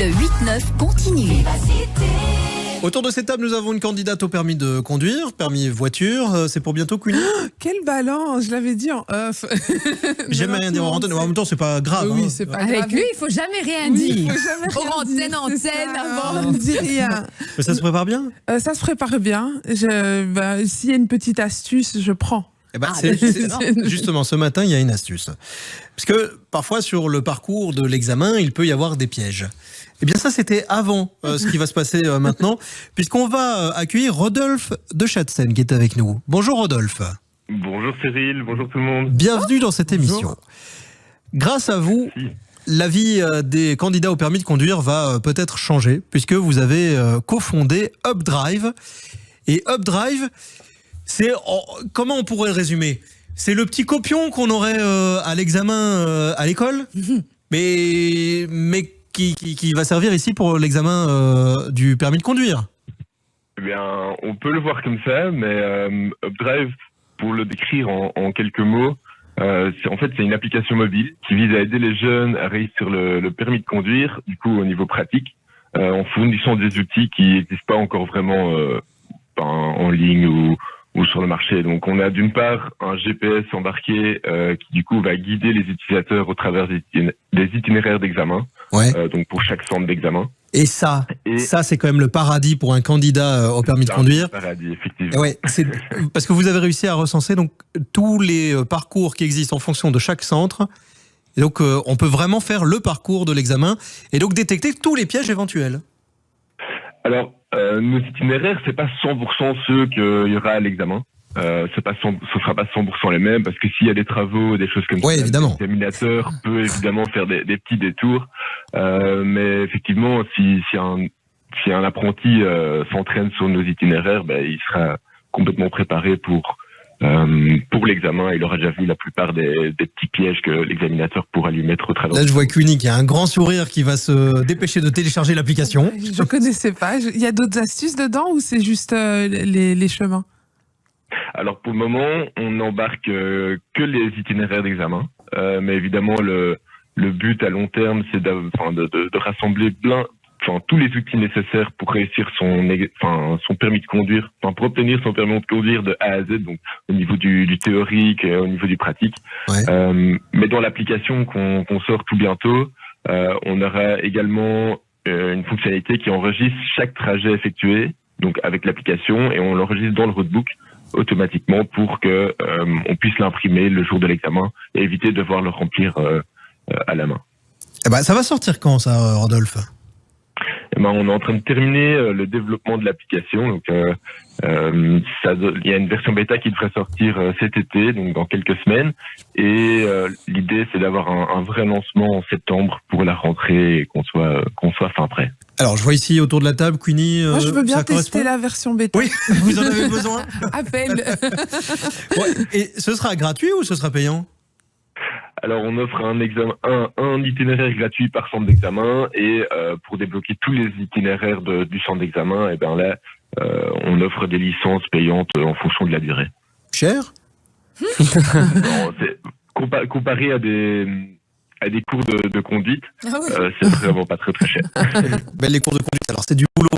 Le 8-9 continue. Autour de cette table, nous avons une candidate au permis de conduire, permis voiture. C'est pour bientôt, Queenie. Quelle balance, je l'avais dit en off. Jamais rien dire en antenne. En même temps, c'est pas grave. Oui, hein. c'est pas Avec grave. lui, il faut jamais rien Oui, dire. il faut jamais rien Hors antenne, dire, c'est antenne, ça. avant. On ne dit rien. Mais ça se prépare bien. Ça se prépare bien. S'il y a une petite astuce, je prends. Eh ben, Ah, c'est- justement. justement, ce matin, il y a une astuce. Parce que parfois, sur le parcours de l'examen, il peut y avoir des pièges. Eh bien, ça, c'était avant ce qui va se passer maintenant, puisqu'on va accueillir Rodolphe de Châtelaine qui est avec nous. Bonjour Rodolphe. Bonjour Cyril, bonjour tout le monde. Bienvenue dans cette émission. Grâce à vous, Merci. la vie des candidats au permis de conduire va peut-être changer, puisque vous avez cofondé UpDrive. Et UpDrive, comment on pourrait le résumer? C'est le petit copion qu'on aurait à l'examen à l'école, mais qui va servir ici pour l'examen du permis de conduire. Eh bien, on peut le voir comme ça, mais UpDrive, pour le décrire en quelques mots, c'est une application mobile qui vise à aider les jeunes à réussir le permis de conduire, du coup au niveau pratique, en fournissant des outils qui n'existent pas encore vraiment en ligne ou sur le marché. Donc on a d'une part un GPS embarqué qui du coup va guider les utilisateurs au travers des itinéraires d'examen, Ouais. donc pour chaque centre d'examen. Et ça, Et c'est quand même le paradis pour un candidat au permis de c'est un conduire. paradis, effectivement. Ouais, c'est parce que vous avez réussi à recenser donc tous les parcours qui existent en fonction de chaque centre. Et donc on peut vraiment faire le parcours de l'examen et donc détecter tous les pièges éventuels. Alors, nos itinéraires, c'est pas 100% ceux qu'il y aura à l'examen. Ce sera pas 100% les mêmes parce que s'il y a des travaux, des choses comme Ouais, ça, évidemment. l'examinateur peut évidemment faire des petits détours. Mais effectivement, si un apprenti s'entraîne sur nos itinéraires, il sera complètement préparé pour l'examen. Il aura déjà vu la plupart des petits pièges que l'examinateur pourra lui mettre au travers. Là, je vois Queenie qui a un grand sourire qui va se dépêcher de télécharger l'application. Je ne connaissais pas. Il y a d'autres astuces dedans ou c'est juste les chemins? Alors pour le moment, on n'embarque que les itinéraires d'examen, mais évidemment le but à long terme, c'est de rassembler tous les outils nécessaires pour réussir son permis de conduire, pour obtenir son permis de conduire de A à Z, donc au niveau du théorique et au niveau du pratique. Ouais. Mais dans l'application qu'on sort tout bientôt, on aura également une fonctionnalité qui enregistre chaque trajet effectué, donc avec l'application, et on l'enregistre dans le roadbook automatiquement pour que on puisse l'imprimer le jour de l'examen et éviter de devoir le remplir à la main. Eh ben, ça va sortir quand ça, Rodolphe? On est en train de terminer le développement de l'application. Donc, il y a une version bêta qui devrait sortir cet été, donc dans quelques semaines. Et l'idée, c'est d'avoir un vrai lancement en septembre pour la rentrée et qu'on soit fin prêt. Alors, je vois ici autour de la table, Queenie. Moi, je veux bien ça tester correspond la version bêta. Oui, vous en avez besoin. Appel. Ouais. Et ce sera gratuit ou ce sera payant? Alors, on offre un itinéraire gratuit par centre d'examen et pour débloquer tous les itinéraires du centre d'examen, on offre des licences payantes en fonction de la durée. Cher? Non, comparé à des cours de conduite, c'est vraiment pas très très cher. Ben, les cours de conduite, alors c'est du boulot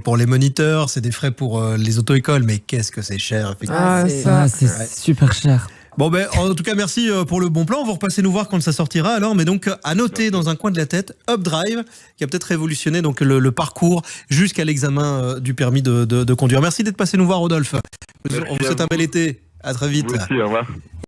pour les moniteurs, c'est des frais pour les auto-écoles, mais qu'est-ce que c'est cher, effectivement. C'est super cher. Bon, ben, en tout cas, merci pour le bon plan. Vous repassez nous voir quand ça sortira. Alors, mais donc, à noter dans un coin de la tête, UpDrive, qui a peut-être révolutionné donc le parcours jusqu'à l'examen du permis de conduire. Merci d'être passé nous voir, Rodolphe. Merci On vous souhaite à un bel vous. été. À très vite. Vous aussi, au revoir.